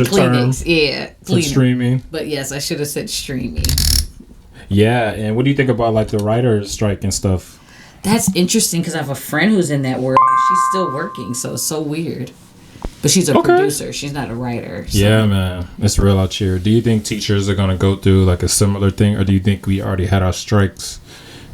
harsher term. Yeah, for streaming. But yes, I should have said streaming. Yeah, and what do you think about like the writer's strike and stuff? That's interesting because I have a friend who's in that world. And she's still working, so it's so weird. But she's a producer. She's not a writer. So. Yeah, man. It's real out here. Do you think teachers are going to go through like a similar thing? Or do you think we already had our strikes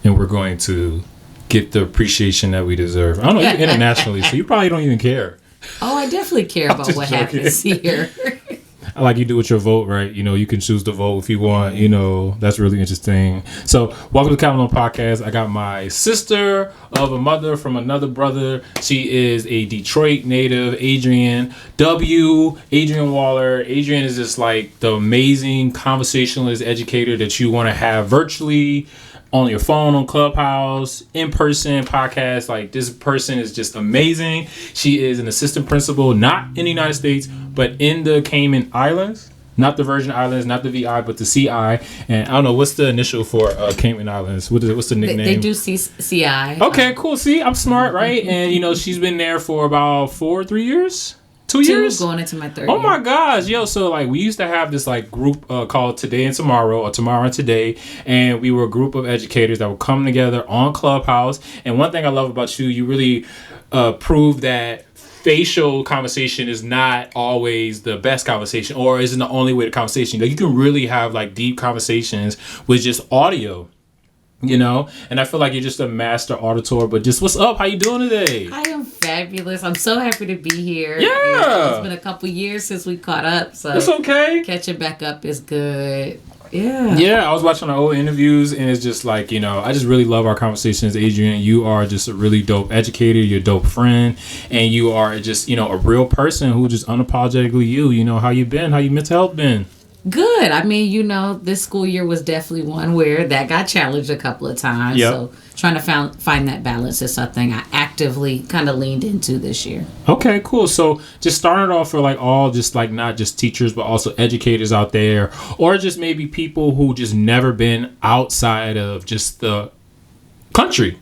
and we're going to get the appreciation that we deserve? I don't know. You're internationally, so you probably don't even care. Oh, I definitely care about what happens here. Like you do with your vote, right? You know, you can choose to vote if you want. You know, that's really interesting. So, welcome to Capital Podcast. I got my sister of a mother from another brother. She is a Detroit native, Adrienne Waller. Adrienne is just like the amazing conversationalist educator that you want to have virtually, on your phone, on Clubhouse, in person, podcast. Like, this person is just amazing. She is an assistant principal, not in the United States, but in the Cayman Islands. Not the Virgin Islands, not the VI, but the CI. And I don't know, what's the initial for Cayman Islands? What's the nickname? They do CI. Okay, cool. See, I'm smart, right? And, you know, she's been there for about 3 years? 2 years? Going into my third year. My gosh, yo! So like we used to have this like group called Today and Tomorrow, or Tomorrow and Today, and we were a group of educators that would come together on Clubhouse. And one thing I love about you, you really prove that facial conversation is not always the best conversation, or isn't the only way to conversation. You can really have like deep conversations with just audio. You know, and I feel like you're just a master auditor. But just what's up? How you doing today? I am fabulous. I'm so happy to be here. Yeah, it's been a couple years since we caught up, so it's okay. Catching back up is good. Yeah. Yeah, I was watching the old interviews, and it's just like, you know, I just really love our conversations, Adrienne. You are just a really dope educator. You're a dope friend, and you are just, you know, a real person who just unapologetically you. You know, how you been? How your mental health been? Good. I mean, you know, this school year was definitely one where that got challenged a couple of times. Yep. So trying to find that balance is something I actively kind of leaned into this year. Okay, cool. So just starting off for like all just like not just teachers, but also educators out there, or just maybe people who just never been outside of just the country.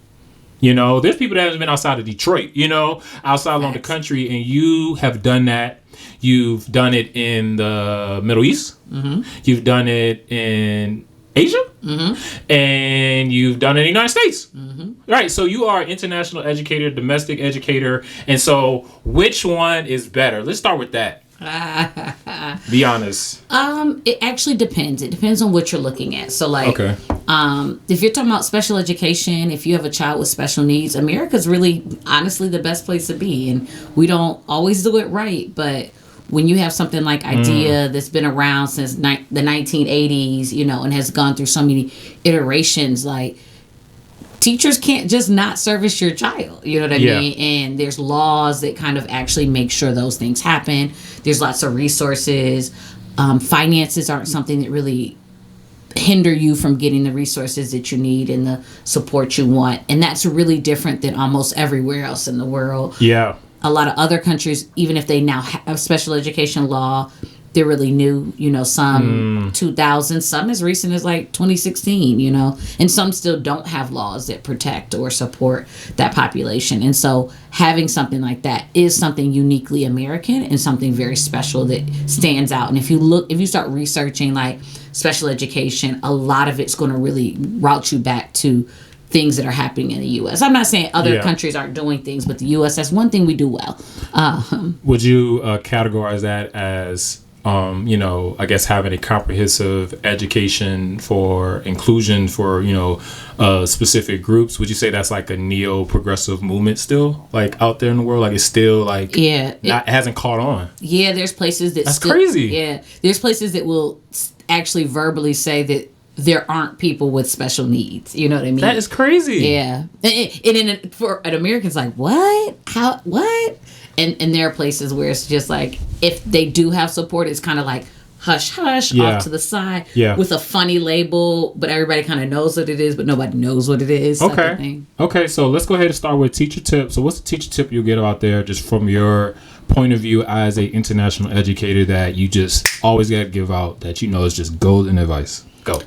You know, there's people that haven't been outside of Detroit, you know, outside along the country, and you have done that. You've done it in the Middle East. Mm-hmm. You've done it in Asia. Mm-hmm. And you've done it in the United States. Mm-hmm. Right. So you are an international educator, domestic educator. And so which one is better? Let's start with that. Be honest. It actually depends. It depends on what you're looking at. So like, okay. If you're talking about special education, if you have a child with special needs, America's really honestly the best place to be. And we don't always do it right, but when you have something like IDEA that's been around since the 1980s, you know, and has gone through so many iterations, like teachers can't just not service your child, you know what I mean? And there's laws that kind of actually make sure those things happen. There's lots of resources. Finances aren't something that really hinder you from getting the resources that you need and the support you want. And that's really different than almost everywhere else in the world. Yeah. A lot of other countries, even if they now have special education law, they're really new, you know, some 2000, some as recent as like 2016, you know, and some still don't have laws that protect or support that population. And so having something like that is something uniquely American and something very special that stands out. And if you start researching like special education, a lot of it's going to really route you back to things that are happening in the U.S. I'm not saying other countries aren't doing things, but the U.S., that's one thing we do well. Would you categorize that as, you know, I guess having a comprehensive education for inclusion for, you know, specific groups? Would you say that's like a neo-progressive movement still, like out there in the world? Like it's still like, it hasn't caught on. Yeah, there's places that's crazy. Yeah, there's places that will actually verbally say that there aren't people with special needs. You know what I mean? That is crazy. Yeah. And for an American's like, what? How? What? And there are places where it's just like, if they do have support, it's kind of like hush, hush, off to the side with a funny label, but everybody kind of knows what it is, but nobody knows what it is. Okay. Okay, so let's go ahead and start with teacher tip. So what's the teacher tip you'll get out there just from your point of view as a international educator that you just always got to give out that you know is just golden advice? Go.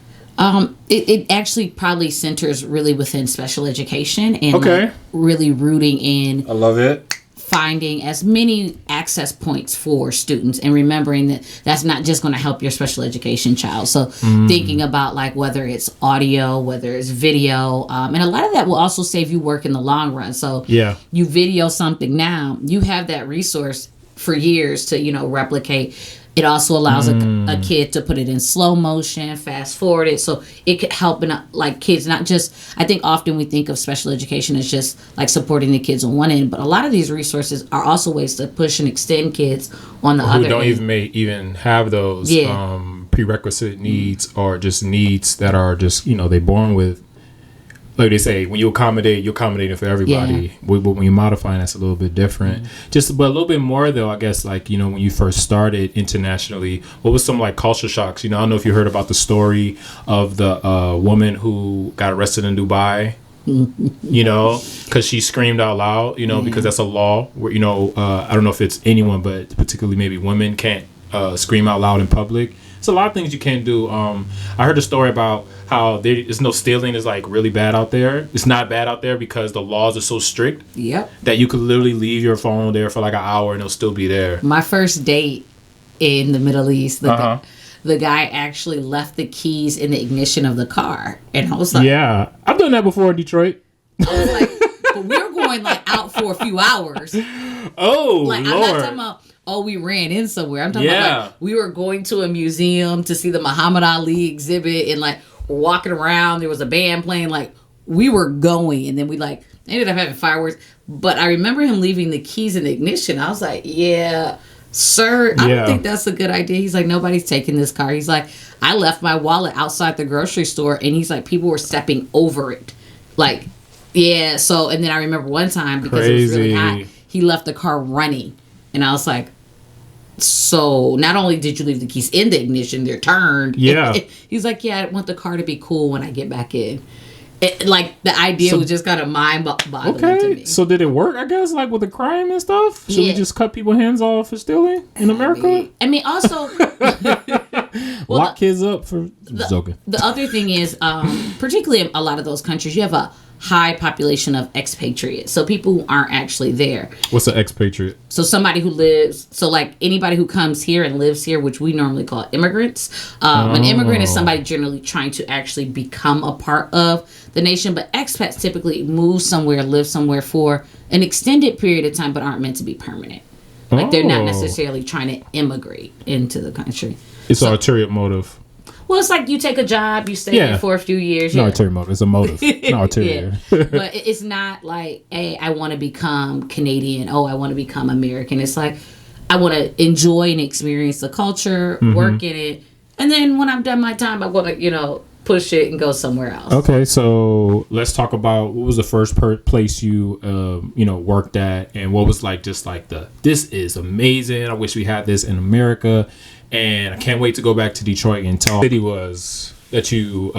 It actually probably centers really within special education and like really rooting in. I love it. finding as many access points for students and remembering that that's not just going to help your special education child. So thinking about like whether it's audio, whether it's video, and a lot of that will also save you work in the long run. So you video something now, you have that resource for years to, replicate. It also allows a kid to put it in slow motion, fast forward it. So it could help like kids, not just, I think often we think of special education as just like supporting the kids on one end, but a lot of these resources are also ways to push and extend kids on the other end. Who don't even have those prerequisite needs or just needs that are just, they born with. Like they say, when you accommodate, you're accommodating for everybody. But when you're modifying, that's a little bit different. But a little bit more, though, I guess, like, when you first started internationally, what was some, like, culture shocks? I don't know if you heard about the story of the woman who got arrested in Dubai, because she screamed out loud, because that's a law where, I don't know if it's anyone, but particularly maybe women can't scream out loud in public. It's a lot of things you can't do. I heard a story about how there's no stealing is like really bad out there. It's not bad out there because the laws are so strict that you could literally leave your phone there for like an hour and it'll still be there. My first date in the Middle East, the guy actually left the keys in the ignition of the car. And I was like... Yeah, I've done that before in Detroit. I was like, but we were going like out for a few hours. Oh, like, Lord. I'm not talking about... we ran in somewhere. I'm talking about like we were going to a museum to see the Muhammad Ali exhibit and like we're walking around. There was a band playing. Like we were going, and then we like ended up having fireworks. But I remember him leaving the keys in the ignition. I was like, "Yeah, sir, I don't think that's a good idea." He's like, "Nobody's taking this car." He's like, "I left my wallet outside the grocery store," and he's like, "People were stepping over it." Like, yeah. So, and then I remember one time because it was really hot, he left the car running, and I was like. So not only did you leave the keys in the ignition, they're turned. Yeah. He's like, I want the car to be cool when I get back in. Like the idea was just kind of mind-boggling to me. So did it work, I guess, like with the crime and stuff? Should we just cut people's hands off for stealing in America? I mean also... Lock kids up for... The other thing is, particularly in a lot of those countries, you have a high population of expatriates. So people who aren't actually there. What's an expatriate? So somebody who lives, so like anybody who comes here and lives here, which we normally call immigrants. An immigrant is somebody generally trying to actually become a part of the nation. But expats typically move somewhere, live somewhere for an extended period of time, but aren't meant to be permanent. Like they're not necessarily trying to immigrate into the country. It's an ulterior motive. Well, it's like you take a job, you stay there for a few years. It's not ulterior motive. It's a motive. Not ulterior. But it's not like, hey, I want to become Canadian. Oh, I want to become American. It's like, I want to enjoy and experience the culture, work in it. And then when I'm done my time, I want to, push it and go somewhere else. Okay, so let's talk about what was the first place you, worked at, and what was like just like this is amazing. I wish we had this in America. And I can't wait to go back to Detroit and tell city was that you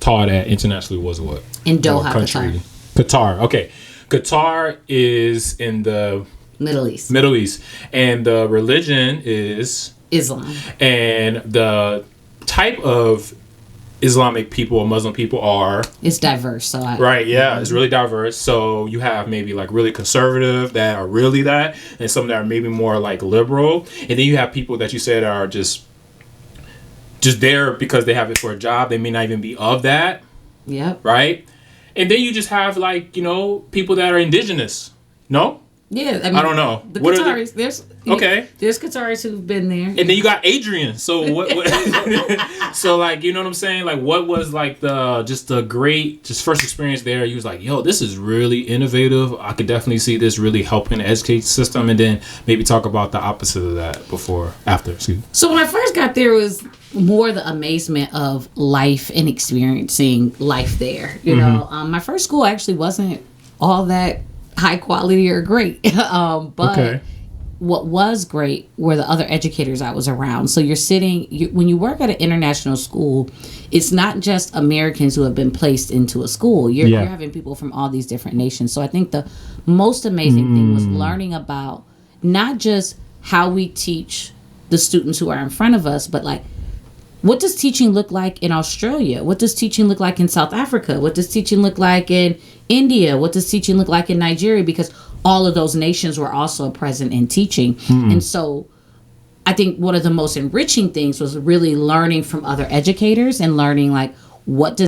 taught at internationally was what? In Doha, Qatar. Qatar. Okay. Qatar is in the Middle East. And the religion is Islam. And the type of Islamic people or Muslim people are... It's diverse. It's really diverse. So you have maybe like really conservative that are really that, and some that are maybe more like liberal. And then you have people that you said are just there because they have it for a job. They may not even be of that. Yep. Right? And then you just have like, people that are indigenous. No? Yeah, I don't know. The Qataris, there's Qataris who've been there. And then you got Adrian. So what so like, you know what I'm saying? Like what was like the great first experience there? You was like, yo, this is really innovative. I could definitely see this really helping the education system, and then maybe talk about the opposite of that after. Excuse me. So when I first got there, it was more the amazement of life and experiencing life there. You know, my first school actually wasn't all that high quality or great. But what was great were the other educators I was around. So when you work at an international school, it's not just Americans who have been placed into a school. You're having people from all these different nations. So I think the most amazing thing was learning about not just how we teach the students who are in front of us, but like, what does teaching look like in Australia? What does teaching look like in South Africa? What does teaching look like in India? What does teaching look like in Nigeria? Because all of those nations were also present in teaching. And so I think one of the most enriching things was really learning from other educators and learning like, what does